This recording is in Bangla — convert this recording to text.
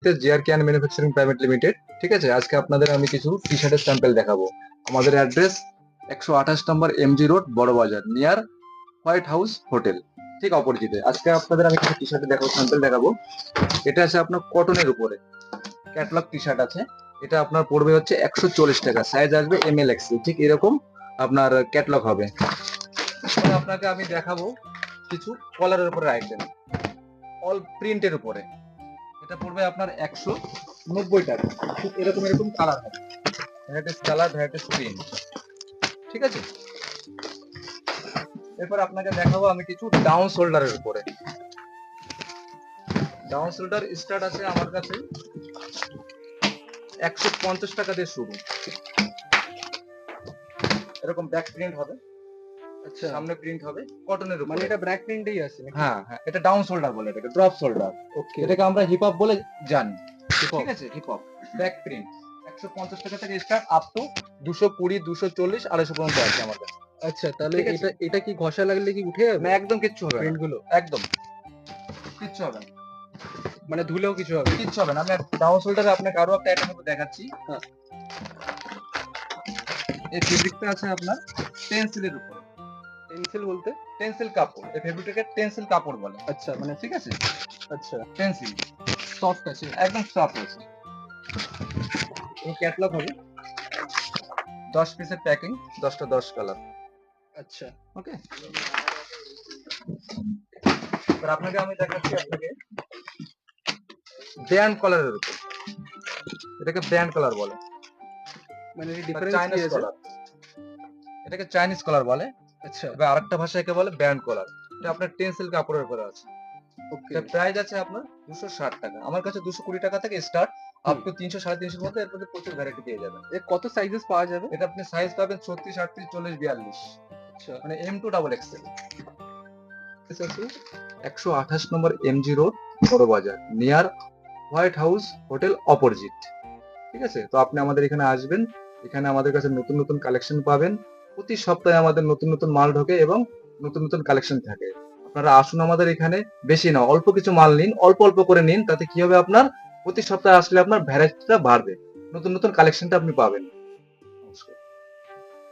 GR can manufacturing private limited. ঠিক আছে, আজকে আপনাদের আমি কিছু টি শার্টের স্যাম্পল দেখাবো। আমাদের অ্যাড্রেস 128 নম্বর এমজি রোড, বড় বাজার, নিয়ার হোয়াইট হাউস হোটেল, ঠিক অপোজিটে। আজকে আপনাদের আমি কিছু টি শার্টের দেখাবো, স্যাম্পল দেখাবো। এটা আছে আপনার কটনের উপরে, ক্যাটলগ টি শার্ট আছে। এটা আপনার পড়বে হচ্ছে 140 টাকা, সাইজ আসবে এমএল এক্সেল, ঠিক এরকম আপনার ক্যাটলগ হবে। এবার আপনাকে আমি দেখাবো কিছু কলারের উপরে আইটেম, অল প্রিন্টের উপরে। এটা পড়বে আপনার 190 টাকা, ঠিক এরকম এরকম কালার হবে, ভ্যারাইটিস কালার, ভ্যারাইটিস প্রিন্ট। ঠিক আছে, এরপর আপনাকে দেখাবো আমি কিছু ডাউন শোল্ডারের উপরে। ডাউন শোল্ডার স্টার্ট আছে আমার কাছে 150 টাকা দিয়ে শুরু। এরকম ব্যাক প্রিন্ট হবে, আচ্ছা, সামনে প্রিন্ট হবে কটনের উপরে। মানে এটা ব্র্যাক প্রিন্টেই আছে নাকি? হ্যাঁ হ্যাঁ, এটা ডাউন শোল্ডার বলে, এটাকে ড্রপ শোল্ডার। ওকে, এটাকে আমরা হিপ হপ বলে জানি। Hip hop। ঠিক আছে, হিপ হপ ব্যাক প্রিন্ট 150 টাকা থেকে স্টার্ট আপ টু 220, 240, 250 পর্যন্ত আছে আমার কাছে। আচ্ছা, তাহলে ঠিক আছে। এটা এটা কি ঘষা লাগলে কি উঠে যাবে না, একদম কিচ্ছু হবে না, প্রিন্ট গুলো? একদম কিচ্ছু হবে না, মানে ধুলেও কিছু হবে না? কিচ্ছু হবে না। আমি ডাউন শোল্ডারে আপনাকে আরো একটা আইটেম দেখাচ্ছি। হ্যাঁ। এই ফেব্রিকটা আছে আপনার টেন্সিলের উপরে। পেন্সিল বলতে? টেন্সিল কাপড়, এই ফেব্রিকটাকে টেন্সিল কাপড় বলে। আচ্ছা, মানে ঠিক আছে, আচ্ছা, টেন্সিল সফট আছে। একদম সফট আছে। এই ক্যাটলগ হবে 10 পিসের প্যাকিং, 10টা 10 কালার। আচ্ছা, ওকে, এবার আপনাকে আমি দেখাচ্ছি আপনাকে ব্র্যান্ড কালারের উপর। এটাকে ব্র্যান্ড কালার বলে, মানে ডিফারেন্স কি চাইনিজ আছে? কালার। এটাকে চাইনিজ কালার বলে। আচ্ছা, এবার আরেকটা ভাষায় একে বলে ব্র্যান্ড কালার। এটা আপনার টেন্সিল কাপড়ের উপরে আছে। ওকে, এটা প্রাইস আছে আপনার 260 টাকা। আমার কাছে 220 টাকা থেকে স্টার্ট, আপ টু 300, 350 এর মধ্যে। এর মধ্যে প্রচুর ভ্যারাইটি পেয়ে যাবেন। এর কত সাইজেস পাওয়া যাবে? এটা আপনি সাইজ পাবেন 36, 38, 40, 42, আচ্ছা, মানে এম টু ডাবল এক্সেল। 128 নম্বর এমজি রোড, বড় বাজার, near white house hotel opposite. ঠিক আছে, তো আপনি আমাদের এখানে আসবেন। এখানে আমাদের কাছে নতুন নতুন কালেকশন পাবেন। প্রতি সপ্তাহে আমাদের নতুন নতুন মাল ঢোকে এবং নতুন নতুন কালেকশন থাকে। আপনারা আসুন আমাদের এখানে, বেশি না, অল্প কিছু মাল নিন, অল্প অল্প করে নিন। তাতে কি হবে, আপনার প্রতি সপ্তাহে আসলে আপনার ভ্যারাইটিটা বাড়বে, নতুন নতুন কালেকশনটা আপনি পাবেন।